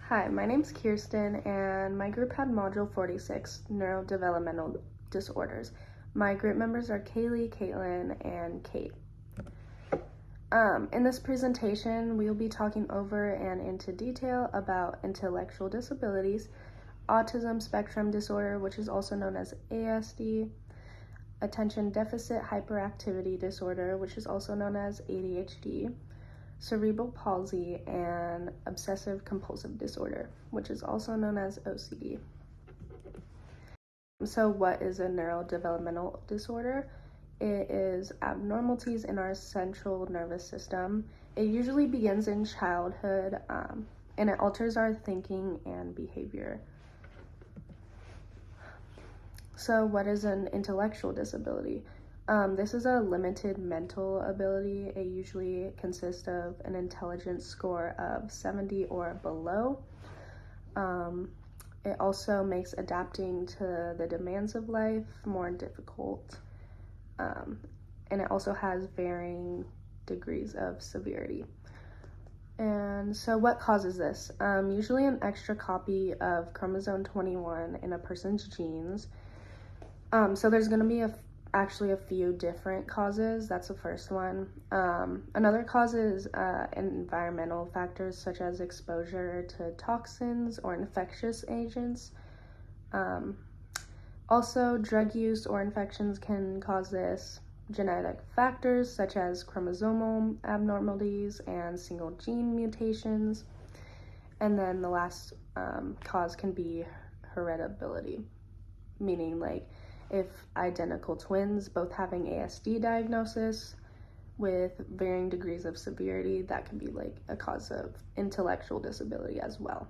Hi, my name's Kirsten, and my group had Module 46, Neurodevelopmental Disorders. My group members are Kaylee, Caitlin, and Kate. In this presentation, we will be talking over and into detail about intellectual disabilities, autism spectrum disorder, which is also known as ASD, attention deficit hyperactivity disorder, which is also known as ADHD, cerebral palsy, and obsessive compulsive disorder, which is also known as OCD. So what is a neurodevelopmental disorder? It is abnormalities in our central nervous system. It usually begins in childhood, and it alters our thinking and behavior. So what is an intellectual disability? This is a limited mental ability. It usually consists of an intelligence score of 70 or below. It also makes adapting to the demands of life more difficult. And it also has varying degrees of severity. And so what causes this? Usually an extra copy of chromosome 21 in a person's genes. So there's going to be actually a few different causes. That's the first one. Another cause is environmental factors such as exposure to toxins or infectious agents. Also, drug use or infections can cause this. Genetic factors such as chromosomal abnormalities and single gene mutations. And then the last cause can be heritability, meaning like if identical twins both having ASD diagnosis with varying degrees of severity, that can be like a cause of intellectual disability as well.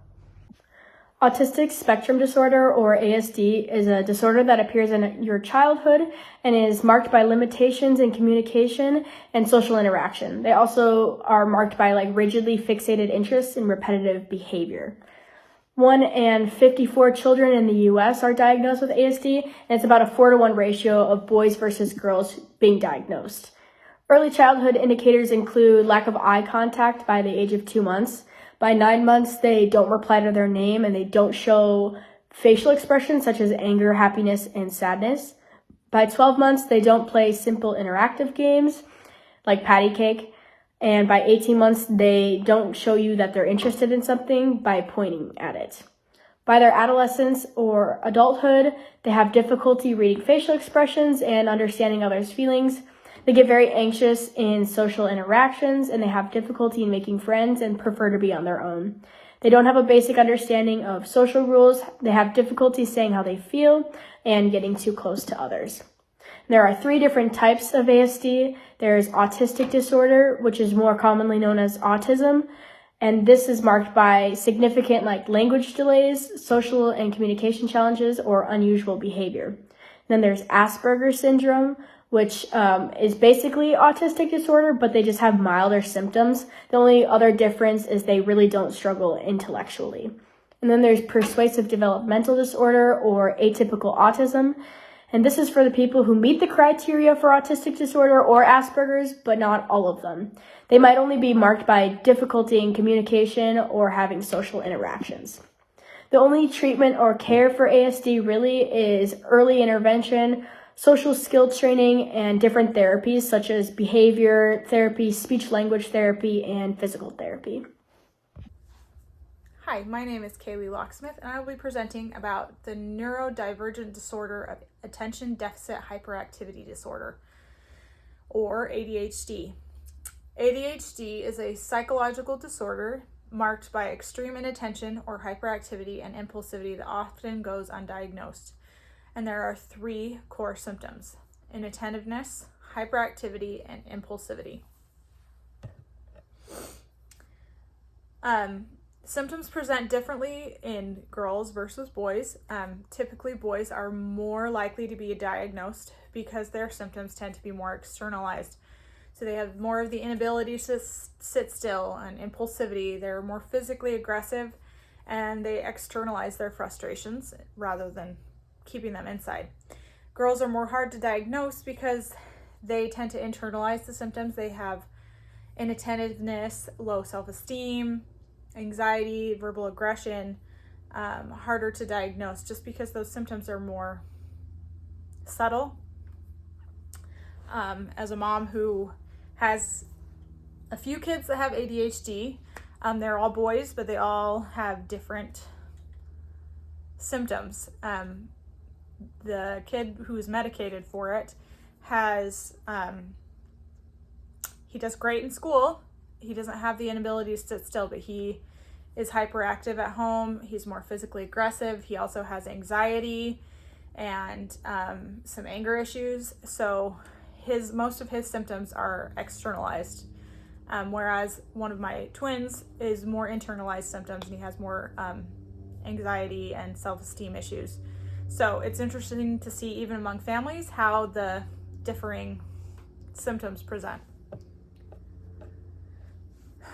Autistic spectrum disorder, or ASD, is a disorder that appears in your childhood and is marked by limitations in communication and social interaction. They also are marked by rigidly fixated interests and repetitive behavior. 1 in 54 children in the U.S. are diagnosed with ASD, and it's about a 4-to-1 ratio of boys versus girls being diagnosed. Early childhood indicators include lack of eye contact by the age of 2 months. By 9 months, they don't reply to their name and they don't show facial expressions such as anger, happiness, and sadness. By 12 months, they don't play simple interactive games like patty cake. And by 18 months, they don't show you that they're interested in something by pointing at it. By their adolescence or adulthood, they have difficulty reading facial expressions and understanding others' feelings. They get very anxious in social interactions, and they have difficulty in making friends and prefer to be on their own. They don't have a basic understanding of social rules. They have difficulty saying how they feel and getting too close to others. There are 3 different types of ASD. There's autistic disorder, which is more commonly known as autism, and this is marked by significant language delays, social and communication challenges, or unusual behavior. Then there's Asperger's syndrome, which is basically autistic disorder, but they just have milder symptoms. The only other difference is they really don't struggle intellectually. And then there's persuasive developmental disorder, or atypical autism. And this is for the people who meet the criteria for autistic disorder or Asperger's, but not all of them. They might only be marked by difficulty in communication or having social interactions. The only treatment or care for ASD really is early intervention, social skill training, and different therapies such as behavior therapy, speech-language therapy, and physical therapy. Hi, my name is Kaylee Locksmith, and I will be presenting about the neurodivergent disorder of attention deficit hyperactivity disorder, or ADHD. ADHD is a psychological disorder marked by extreme inattention or hyperactivity and impulsivity that often goes undiagnosed. And there are 3 core symptoms: inattentiveness, hyperactivity, and impulsivity. Symptoms present differently in girls versus boys. Typically, boys are more likely to be diagnosed because their symptoms tend to be more externalized. So they have more of the inability to sit still and impulsivity. They're more physically aggressive, and they externalize their frustrations rather than keeping them inside. Girls are more hard to diagnose because they tend to internalize the symptoms. They have inattentiveness, low self-esteem, anxiety, verbal aggression, harder to diagnose just because those symptoms are more subtle. As a mom who has a few kids that have ADHD, they're all boys, but they all have different symptoms. The kid who's medicated for it he does great in school. He doesn't have the inability to sit still, but he is hyperactive at home. He's more physically aggressive. He also has anxiety and some anger issues. So most of his symptoms are externalized, whereas one of my twins is more internalized symptoms, and he has more anxiety and self-esteem issues. So it's interesting to see, even among families, how the differing symptoms present.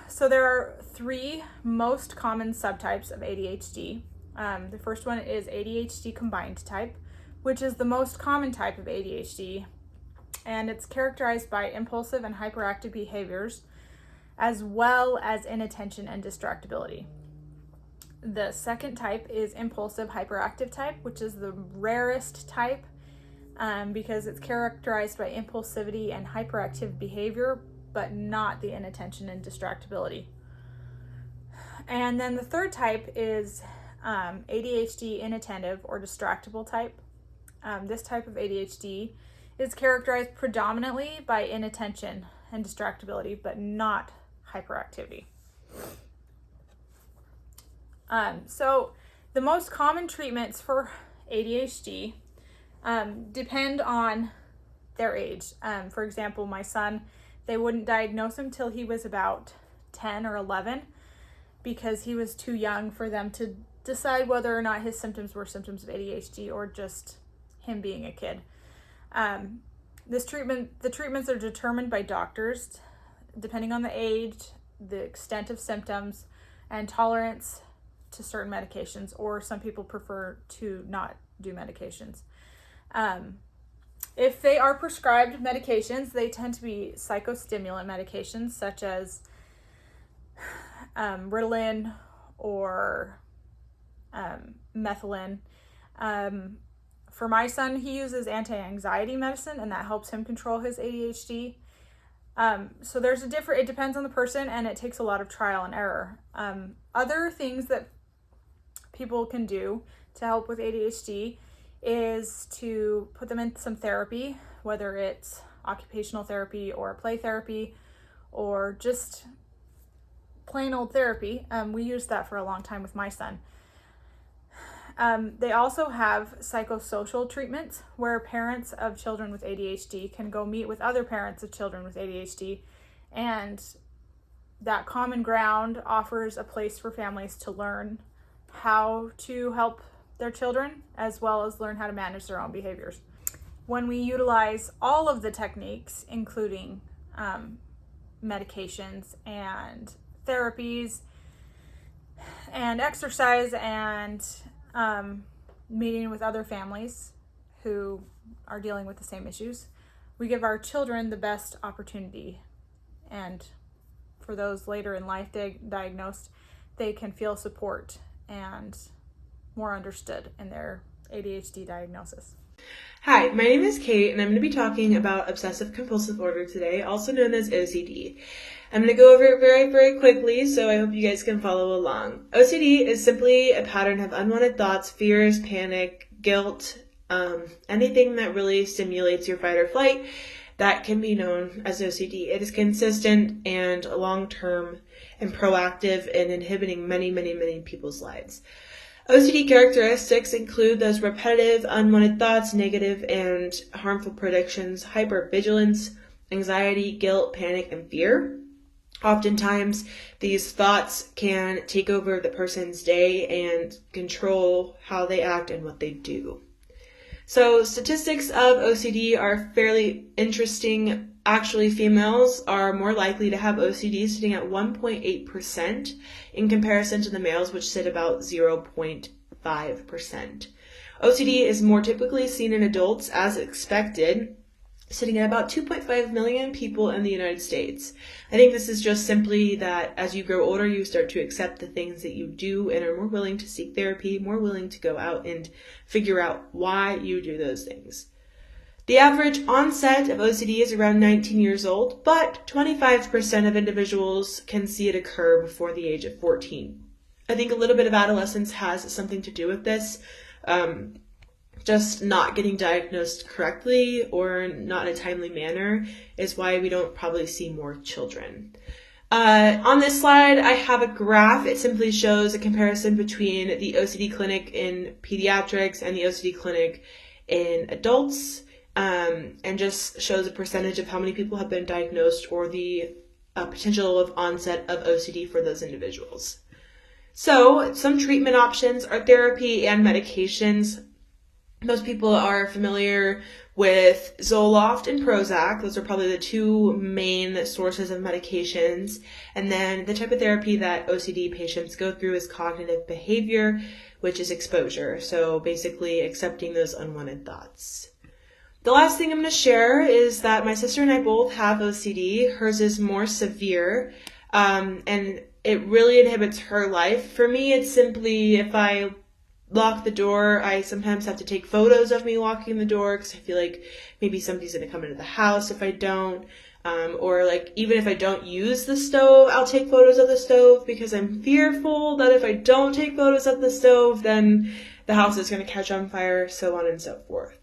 So there are 3 most common subtypes of ADHD. The first one is ADHD combined type, which is the most common type of ADHD, and it's characterized by impulsive and hyperactive behaviors, as well as inattention and distractibility. The second type is impulsive hyperactive type, which is the rarest type because it's characterized by impulsivity and hyperactive behavior, but not the inattention and distractibility. And then the third type is ADHD inattentive or distractible type. This type of ADHD is characterized predominantly by inattention and distractibility, but not hyperactivity. So the most common treatments for ADHD depend on their age. For example, my son, they wouldn't diagnose him till he was about 10 or 11 because he was too young for them to decide whether or not his symptoms were symptoms of ADHD or just him being a kid. The treatments are determined by doctors depending on the age, the extent of symptoms, and tolerance to certain medications, or some people prefer to not do medications. If they are prescribed medications, they tend to be psychostimulant medications such as Ritalin or methylene. For my son, he uses anti-anxiety medicine, and that helps him control his ADHD. So it depends on the person, and it takes a lot of trial and error. Other things that people can do to help with ADHD is to put them in some therapy, whether it's occupational therapy or play therapy or just plain old therapy. We used that for a long time with my son. They also have psychosocial treatments where parents of children with ADHD can go meet with other parents of children with ADHD, and that common ground offers a place for families to learn how to help their children, as well as learn how to manage their own behaviors. When we utilize all of the techniques, including medications and therapies and exercise and meeting with other families who are dealing with the same issues, we give our children the best opportunity. And for those later in life diagnosed, they can feel support and more understood in their ADHD diagnosis. Hi, my name is Kate, and I'm going to be talking about obsessive compulsive disorder today, also known as OCD. I'm going to go over it very, very quickly, so I hope you guys can follow along. OCD is simply a pattern of unwanted thoughts, fears, panic, guilt, anything that really stimulates your fight or flight. That can be known as OCD. It is consistent and long-term and proactive in inhibiting many, many, many people's lives. OCD characteristics include those repetitive, unwanted thoughts, negative and harmful predictions, hypervigilance, anxiety, guilt, panic, and fear. Oftentimes, these thoughts can take over the person's day and control how they act and what they do. So statistics of OCD are fairly interesting. Actually, females are more likely to have OCD, sitting at 1.8% in comparison to the males, which sit about 0.5%. OCD is more typically seen in adults as expected. sitting at about 2.5 million people in the United States. I think this is just simply that as you grow older, you start to accept the things that you do and are more willing to seek therapy, more willing to go out and figure out why you do those things. The average onset of OCD is around 19 years old, but 25% of individuals can see it occur before the age of 14. I think a little bit of adolescence has something to do with this. Just not getting diagnosed correctly or not in a timely manner is why we don't probably see more children. On this slide, I have a graph. It simply shows a comparison between the OCD clinic in pediatrics and the OCD clinic in adults, and just shows a percentage of how many people have been diagnosed or the potential of onset of OCD for those individuals. So some treatment options are therapy and medications. Most people are familiar with Zoloft and Prozac. Those are probably the two main sources of medications. And then the type of therapy that OCD patients go through is cognitive behavior, which is exposure. So basically accepting those unwanted thoughts. The last thing I'm going to share is that my sister and I both have OCD. Hers is more severe, and it really inhibits her life. For me, it's simply if I lock the door, I sometimes have to take photos of me walking the door because I feel like maybe somebody's going to come into the house if I don't. Or like even if I don't use the stove, I'll take photos of the stove because I'm fearful that if I don't take photos of the stove, then the house is going to catch on fire, so on and so forth.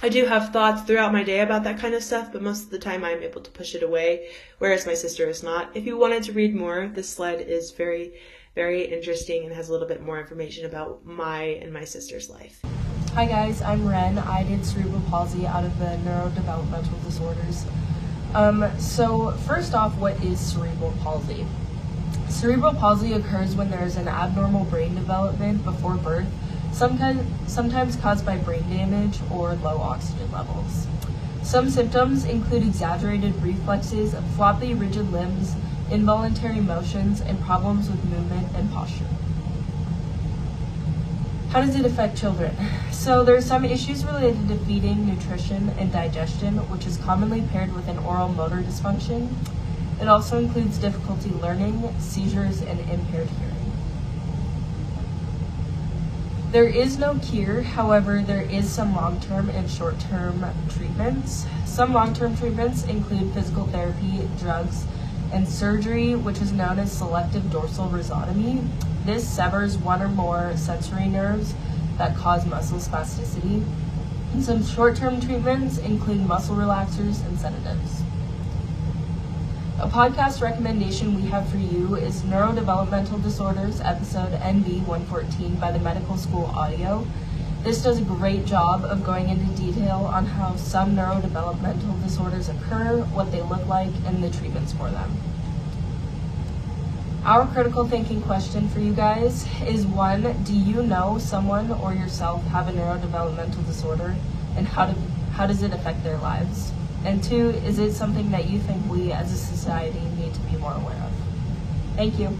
I do have thoughts throughout my day about that kind of stuff, but most of the time I'm able to push it away, whereas my sister is not. If you wanted to read more, this slide is very, very interesting and has a little bit more information about my and my sister's life. Hi guys, I'm Ren. I did cerebral palsy out of the neurodevelopmental disorders. So first off, what is cerebral palsy? Cerebral palsy occurs when there is an abnormal brain development before birth, sometimes caused by brain damage or low oxygen levels. Some symptoms include exaggerated reflexes, floppy, rigid limbs, involuntary motions, and problems with movement and posture. How does it affect children? So there are some issues related to feeding, nutrition, and digestion, which is commonly paired with an oral motor dysfunction. It also includes difficulty learning, seizures, and impaired hearing. There is no cure, however, there is some long-term and short-term treatments. Some long-term treatments include physical therapy, drugs, and surgery, which is known as selective dorsal rhizotomy. This severs one or more sensory nerves that cause muscle spasticity. And some short-term treatments include muscle relaxers and sedatives. A podcast recommendation we have for you is Neurodevelopmental Disorders, episode NB114 by the Medical School Audio. This does a great job of going into detail on how some neurodevelopmental disorders occur, what they look like, and the treatments for them. Our critical thinking question for you guys is 1, do you know someone or yourself have a neurodevelopmental disorder, and how does it affect their lives? And 2, is it something that you think we as a society need to be more aware of? Thank you.